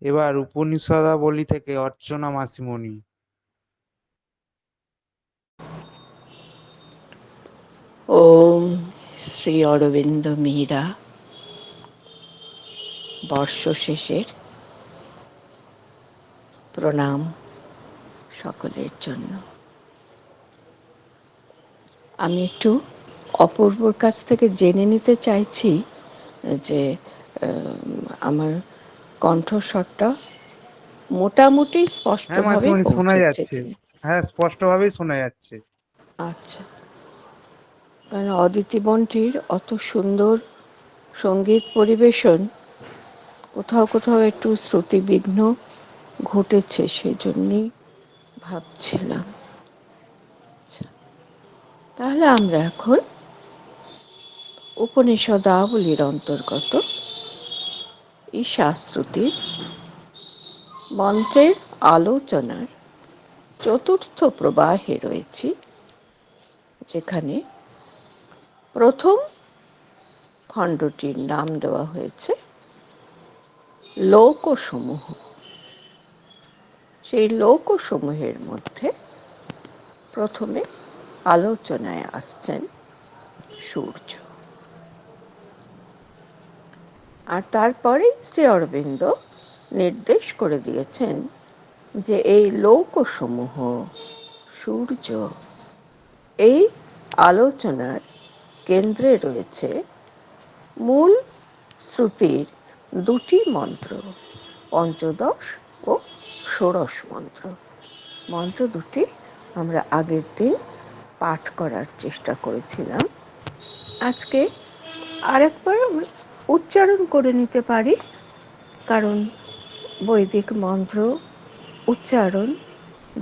এবার উপনিষদাবলী থেকে অর্চনা মাসিমণি। ওম শ্রী অরবিন্দ মীরা বর্ষ শেষের প্রণাম সকলের জন্য। আমি একটু অপূর্বর কাছ থেকে জেনে নিতে চাইছি যে আমার কণ্ঠস্বরটা মোটামুটি হ্যাঁ স্পষ্টভাবে মাসিমণি, শোনা পৌঁছচ্ছে যাচ্ছে। কিনা। হ্যাঁ, স্পষ্টভাবেই শোনা যাচ্ছে। আচ্ছা, কারণ অদিতি বন্টির অত সুন্দর সঙ্গীত পরিবেশন কোথাও কোথাও একটু শ্রুতিবিঘ্ন ঘটেছে, সেজন্যই ভাবছিলাম। আচ্ছা, তাহলে আমরা এখন উপনিষদাবলীর অন্তর্গত ঈশাশ্রুতির মন্ত্রের আলোচনার চতুর্থ প্রবাহে রয়েছি, যেখানে প্রথম খণ্ডটির নাম দেওয়া হয়েছে লোকসমূহ। সেই লোকসমূহের মধ্যে প্রথমে আলোচনায় আসছেন সূর্য, আর তারপরেই শ্রী অরবিন্দ নির্দেশ করে দিয়েছেন যে এই লোকসমূহ, সূর্য, এই আলোচনার কেন্দ্রে রয়েছে মূল শ্রুতির দুটি মন্ত্র, পঞ্চদশ ও ষোড়শ মন্ত্র। মন্ত্র দুটি আমরা আগের দিন পাঠ করার চেষ্টা করেছিলাম। আজকে আরেকবার উচ্চারণ করে নিতে পারি, কারণ বৈদিক মন্ত্র উচ্চারণ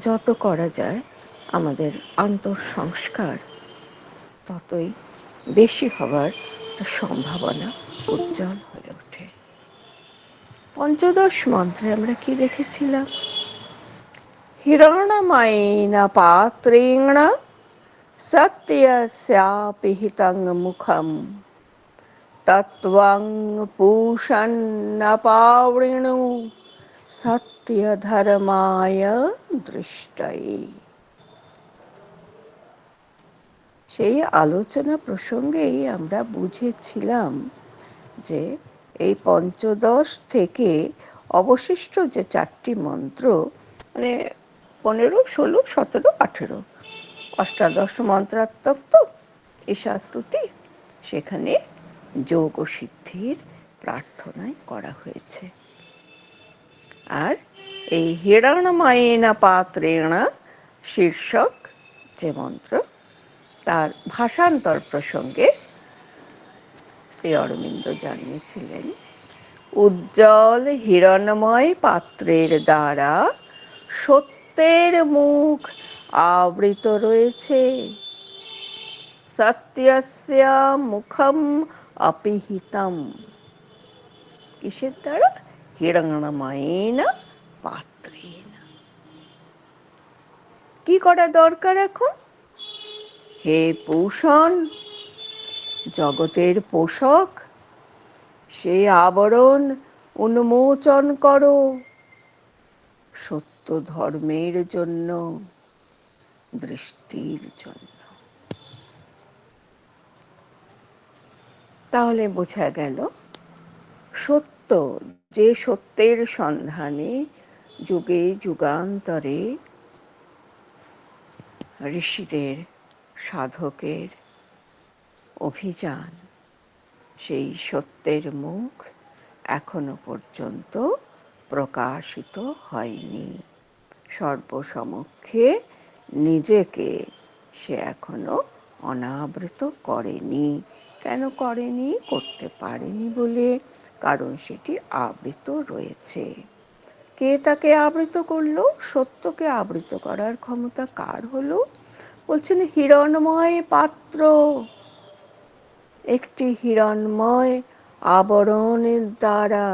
যত করা যায় আমাদের আন্তঃসংস্কার ততই বেশি হবার সম্ভাবনা উজ্জ্বল হয়ে ওঠে। পঞ্চদশ মন্ত্রে আমরা কি দেখেছিলাম? হিরণ্ময়েন পাত্রেণ সত্যস্যাপিহিতং মুখম তত্ত্বং পূষন্নপাবৃণু সত্যধর্মায় দৃষ্টয়ে। সেই আলোচনা প্রসঙ্গেই আমরা বুঝেছিলাম যে এই পঞ্চদশ থেকে অবশিষ্ট যে চারটি মন্ত্র, মানে 15, 16, 17, 18, অষ্টাদশ মন্ত্রাত্মক তো ঈশাশ্রুতি, সেখানে যোগ ও সিদ্ধির প্রার্থনাই করা হয়েছে। আর এই হিরণ্ময়েন পাত্রেণ শীর্ষক যে মন্ত্র, তার ভাষান্তর প্রসঙ্গে শ্রী অরবিন্দ জানিয়েছিলেন, উজ্জ্বল হিরণ্ময় পাত্রের দ্বারা সত্যের মুখ আবৃত রয়েছে, সত্যস্য মুখম অপিহিতম। কিসের দ্বারা? হিরণ্ময়েন পাত্রেণ। কি করা দরকার এখন? হে পূষণ, জগতের পোষক, সেই আবরণ উন্মোচন করো সত্য ধর্মের জন্য, দৃষ্টির জন্য। তাহলে বোঝা গেল সত্য, যে সত্যের সন্ধানে যুগে যুগান্তরে ঋষিদের, সাধকের অভিযান, সেই সত্যের মুখ এখনো পর্যন্ত প্রকাশিত হয়নি। সর্বসমক্ষে নিজেকে সে এখনো অনাবৃত করেনি। কেন করেনি? করতে পারেনি বলে, কারণ সেটি আবৃত রয়েছে। কে তাকে আবৃত করলো? সত্যকে আবৃত করার ক্ষমতা কার হলো? বলছেন হিরণ্ময় পাত্র, একটি হিরণ্ময় আবরণের দ্বারা।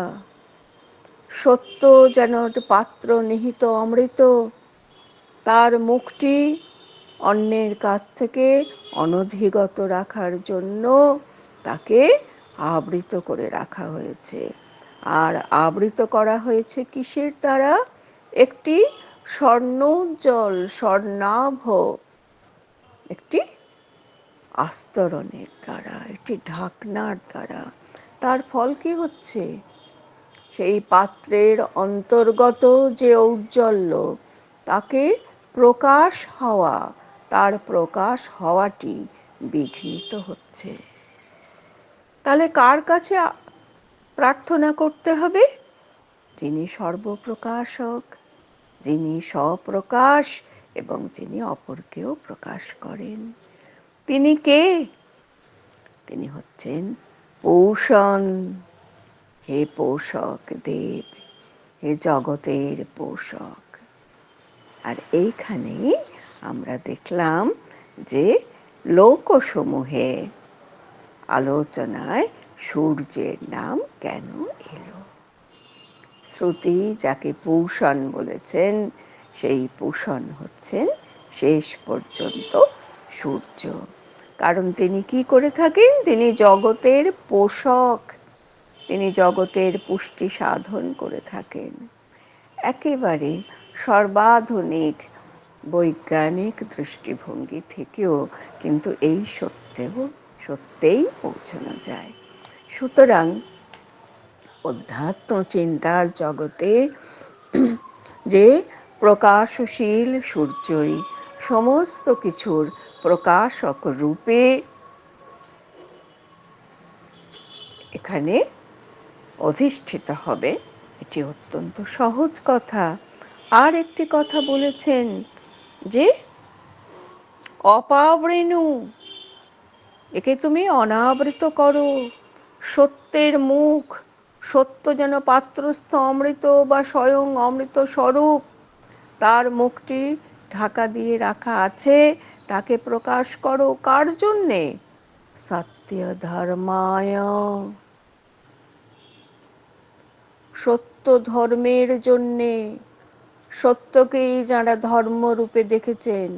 সত্য যেন পাত্র নিহিত অমৃত, তার মুখটি অন্যের কাছ থেকে অনধিগত রাখার জন্য তাকে আবৃত করে রাখা হয়েছে। আর আবৃত করা হয়েছে কিসের দ্বারা? একটি স্বর্ণোজ্জ্বল স্বর্ণাভ একটি আস্তরণের দ্বারা, একটি ঢাকনার দ্বারা। তার ফল কি হচ্ছে? সেই পাত্রের অন্তর্গত যে ঔজ্জ্বল্য, তাকে প্রকাশ হওয়া, তার প্রকাশ হওয়াটি বিঘ্নিত হচ্ছে। তাহলে কার কাছে প্রার্থনা করতে হবে? যিনি সর্বপ্রকাশক, যিনি স্বপ্রকাশ এবং যিনি অপরকেও প্রকাশ করেন। তিনি কে? তিনি হচ্ছেন পোষণ। হে পোষক দেব, হে জগতের পোষক। আর এইখানেই আমরা দেখলাম যে লোকসমূহে আলোচনায় সূর্যের নাম কেন এলো। শ্রুতি যাকে পূষণ বলেছেন, সেই পূষণ হচ্ছেন শেষ পর্যন্ত সূর্য। কারণ তিনি কি করে থাকেন? তিনি জগতের পোষক, তিনি জগতের পুষ্টি সাধন করে থাকেন। একেবারে সর্বাধুনিক বৈজ্ঞানিক দৃষ্টিভঙ্গি থেকেও কিন্তু এই সত্যেই পৌঁছানো যায়। সুতরাং অধ্যাত্ম চিন্তার জগতে যে প্রকাশশীল সূর্যই সমস্ত কিছুর প্রকাশক রূপে এখানে অধিষ্ঠিত হবে, এটি অত্যন্ত সহজ কথা। আর একটি কথা বলেছেন যে অপাবৃণু, একে তুমি অনাবৃত করো। সত্যের মুখ, সত্য যেন পাত্রস্থ অমৃত বা স্বয়ং অমৃত স্বরূপ, তার মুখটি ঢাকা দিয়ে রাখা আছে, তাকে প্রকাশ করো। কার জন্যে? সত্য ধর্মায়, সত্য ধর্মের জন্যে। সত্যকেই যারা ধর্ম রূপে দেখেছেন,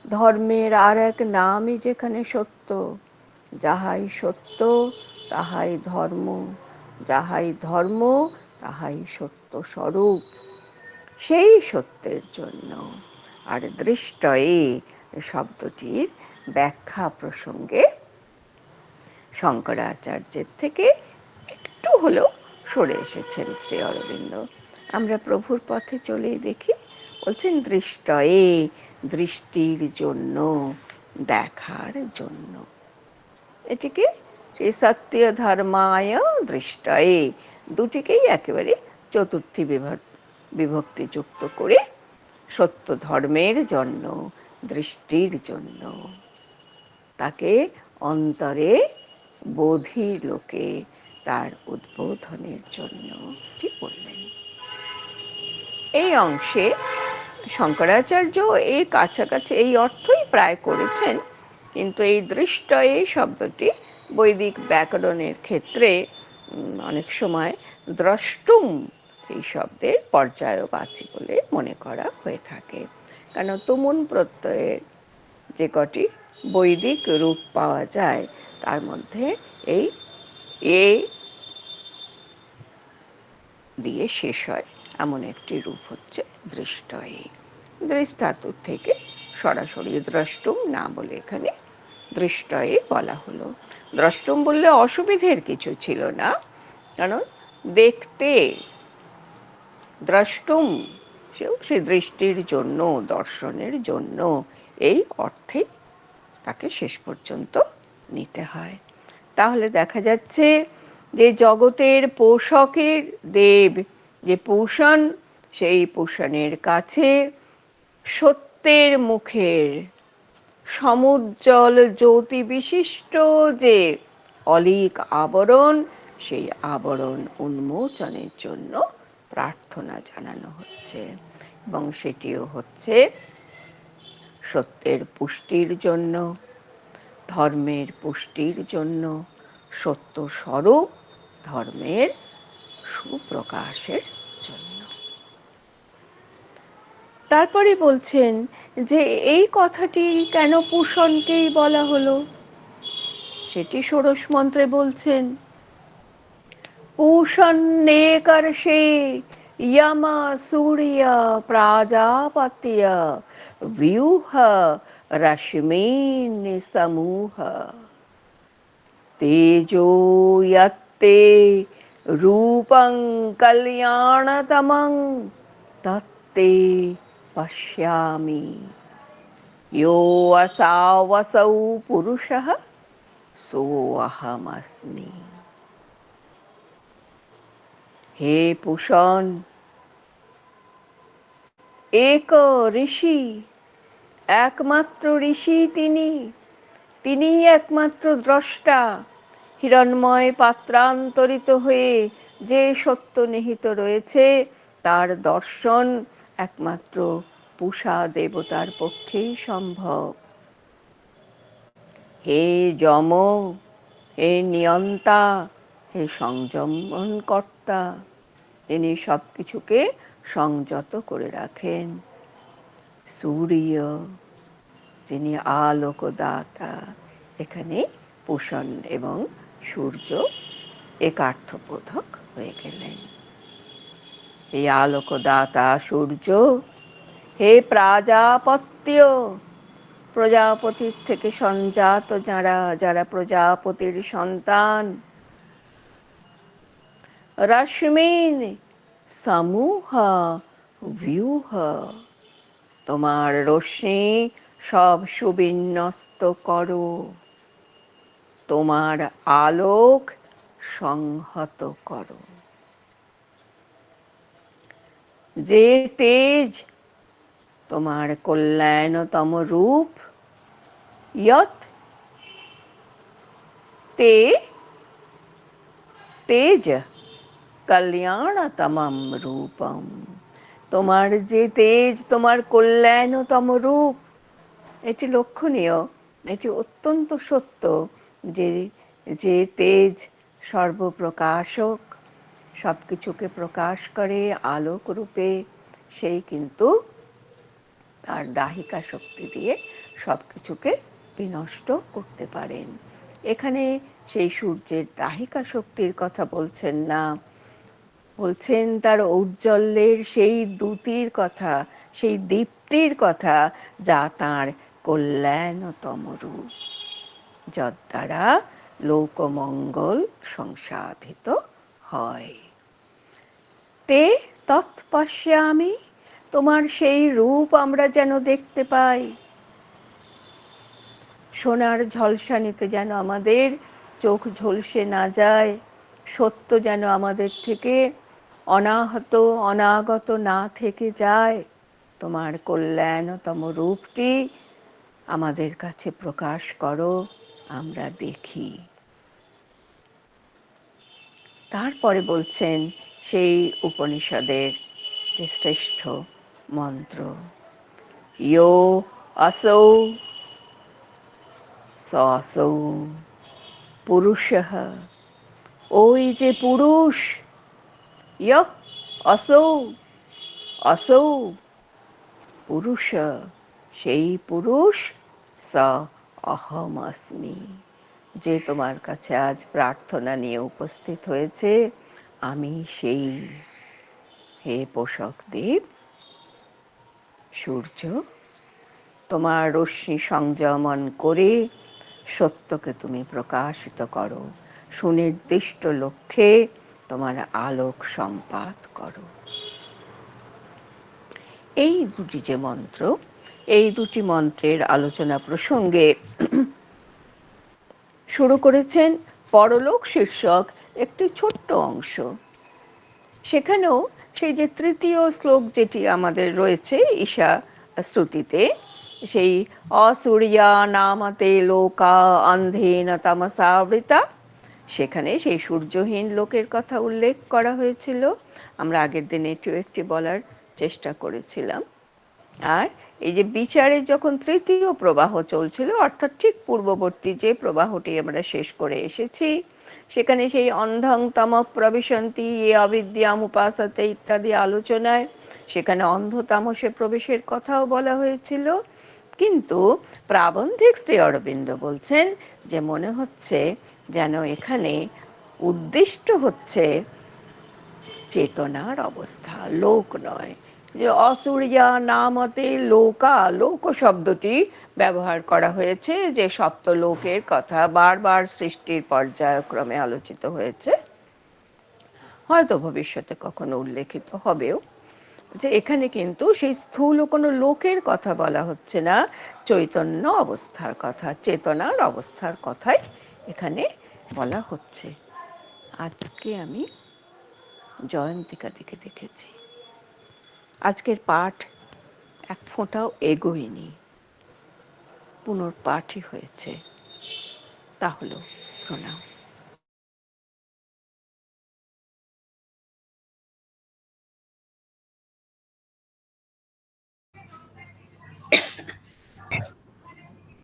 ধর্মের আর এক নামই যেখানে সত্য। যাহাই সত্য তাহাই ধর্ম, যাহাই ধর্ম তাহাই সত্য স্বরূপ। সেই সত্যের জন্য। আর দৃষ্টয়ে শব্দটির ব্যাখ্যা প্রসঙ্গে শঙ্করাচার্যের থেকে একটু হলেও সরে এসেছেন শ্রী অরবিন্দ। আমরা প্রভুর পথে চলেই দেখি, বলছেন দৃষ্টয়ে, দৃষ্টির জন্য, দেখার জন্য। এটিকে সেই সত্য ধর্মায় দৃষ্টয়ে, দুটিকেই একেবারে চতুর্থী বিভক্তি যুক্ত করে সত্য ধর্মের জন্য, দৃষ্টির জন্য, তাকে অন্তরে বোধির লোকে তার উদ্বোধনের জন্য ঠিক বললেন। এই অংশে শঙ্করাচার্য এর কাছাকাছি এই অর্থই প্রায় করেছেন, কিন্তু এই দৃষ্টয়ে শব্দটি বৈদিক ব্যাকরণের ক্ষেত্রে অনেক সময় দ্রষ্টুম এই শব্দের পর্যায়বাচী বলে মনে করা হয়ে থাকে। কারণ তুমুন প্রত্যয়ের যে কটি বৈদিক রূপ পাওয়া যায়, তার মধ্যে এই এ দিয়ে শেষ হয় এমন একটি রূপ হচ্ছে দৃষ্টয়ে। দৃষ্টাতুর থেকে সরাসরি দ্রষ্টুম না বলে এখানে দৃষ্টয়ে বলা হলো। দ্রষ্টুম বললে অসুবিধের কিছু ছিল না, কারণ দেখতে, দ্রষ্টুম সেও সে দৃষ্টির জন্য, দর্শনের জন্য, এই অর্থে তাকে শেষ পর্যন্ত নিতে হয়। তাহলে দেখা যাচ্ছে যে জগতের পোষকের দেব যে পোষণ, সেই পোষণের কাছে সত্যের মুখের সমুজ্জ্বল জ্যোতি বিশিষ্ট যে অলীক আবরণ, সেই আবরণ উন্মোচনের জন্য প্রার্থনা জানানো হচ্ছে। এবং সেটিও হচ্ছে সত্যের পুষ্টির জন্য, ধর্মের পুষ্টির জন্য, সত্য স্বরূপ ধর্মের সুপ্রকাশের জন্য। তারপরে বলছেন যে এই কথাটি কেন পুষণকেই বলা হলো, সেটি ষোড়শ মন্ত্রে বলছেন। पूषन्नेकर्षे यम सूर्य प्राजापत्य व्यूह रश्मीन् समूह तेजो यत्ते रूपं कल्याणतमं तत्ते पश्यामि यो असावसौ पुरुषः सोऽहमस्मि। हे पूषण, एक ঋষি, একমাত্র ঋষি তিনি একমাত্র দ্রষ্টা। হিরণ্ময় পাত্রান্তরিত হয়ে যে সত্য নিহিত রয়েছে তার দর্শন একমাত্র পূষা দেবতার পক্ষেই সম্ভব। হে যম, হে নিয়ন্তা, হে সংযমন কর্তা, তিনি সবকিছুকে সংযত করে রাখেন। সূর্য, যিনি আলোকদাতা। এখানে পূষণ এবং সূর্য একার্থবোধক হয়ে গেলেন। এই আলোকদাতা সূর্য, হে প্রাজাপত্য, প্রজাপতির থেকে সঞ্জাত যারা প্রজাপতির সন্তান। রশ্মিন সমূহ ভিউহ, তোমার রশ্মি সব সুবিন্যস্ত করো, তোমার আলোক সংহত করো। যে তেজ, তোমার কল্যাণতম রূপ, ইয়ৎ তে তেজ কল্যাণতমম রূপম, তোমার যে তেজ, তোমার কল্যাণতম রূপ। এটি লক্ষণীয়, এটি অত্যন্ত সত্য যে যে তেজ সর্বপ্রকাশক, সবকিছুকে প্রকাশ করে আলোক রূপে, সেই কিন্তু তার দাহিকা শক্তি দিয়ে সবকিছুকে বিনষ্ট করতে পারেন। এখানে সেই সূর্যের দাহিকা শক্তির কথা বলছেন না, বলছেন তার ঔজ্জ্বল্যের সেই দ্যুতির কথা, সেই দীপ্তির কথা, যা তাঁর কল্যাণতম রূপ, যার দ্বারা লোকমঙ্গল সংসাধিত হয়। তে তৎপশ্যামি, তোমার সেই রূপ আমরা যেন দেখতে পাই। সোনার ঝলসানিতে যেন আমাদের চোখ ঝলসে না যায়, সত্য যেন আমাদের থেকে অনাহত অনাগত না থেকে যায়। তোমার কল্যাণতম রূপটি আমাদের কাছে প্রকাশ করো, আমরা দেখি। তারপরে বলছেন সেই উপনিষদের যে শ্রেষ্ঠ মন্ত্র, ইয়ো আসৌ স আসৌ পুরুষঃ, ওই যে পুরুষ, ইয়ঃ আসৌ আসৌ পুরুষ, সেই পুরুষ, স অহম अस्मि, যে তোমার কাছে আজ প্রার্থনা নিয়ে উপস্থিত হয়েছে, আমি সেই। হে পোষক দেব, সূর্য, তোমার রশ্মি সংযমন করে সত্যকে তুমি প্রকাশিত করো, সুনির্দিষ্ট লক্ষ্যে তোমার আলোক সম্পাত করো। এই দুটি যে মন্ত্র, এই দুটি মন্ত্রের আলোচনা প্রসঙ্গে শুরু করেছেন পরলোক শীর্ষক একটি ছোট্ট অংশ। সেখানেও সেই যে তৃতীয় শ্লোক যেটি আমাদের রয়েছে ঈশা শ্রুতিতে, সেই অসূর্যা নামতে লোকা অন্ধেন তমসাবৃতা, সেখানে সেই সূর্যহীন লোকের কথা উল্লেখ করা হয়েছিল। আমরা আগের দিন এটিও একটি বলার চেষ্টা করেছিলাম। আর এই যে বিচারের যখন তৃতীয় প্রবাহ চলছিল, অর্থাৎ ঠিক পূর্ববর্তী যে প্রবাহটি আমরা শেষ করে এসেছি, সেখানে সেই অন্ধং তম প্রবিশন্তি এ অবিদ্যাম উপাসতে ইত্যাদি আলোচনায় সেখানে অন্ধ তামসে প্রবেশের কথাও বলা হয়েছিল। কিন্তু প্রাবন্ধিক শ্রী অরবিন্দ বলছেন যে মনে হচ্ছে যেন এখানে উদ্দিষ্ট হচ্ছে চেতনার অবস্থা, লোক নয়। যে অসূর্যা নামতে লোকা, লোক শব্দটি ব্যবহার করা হয়েছে যে সপ্তলোকের কথা বারবার সৃষ্টির পর্যায়ক্রমে আলোচিত হয়েছে, হয়তো ভবিষ্যতে কখনো উল্লেখিত হবেও। যে এখানে কিন্তু সেই স্থূল কোনো লোকের কথা বলা হচ্ছে না, চৈতন্য অবস্থার কথা, চেতনার অবস্থার কথাই এখানে বলা হচ্ছে। আজকে আমি জয়ন্তিকা দিকে দেখেছি, আজকের পাঠ এক ফোঁটাও এগোয়নি, পুনর্পাঠই হয়েছে। তা হলো প্রণাম।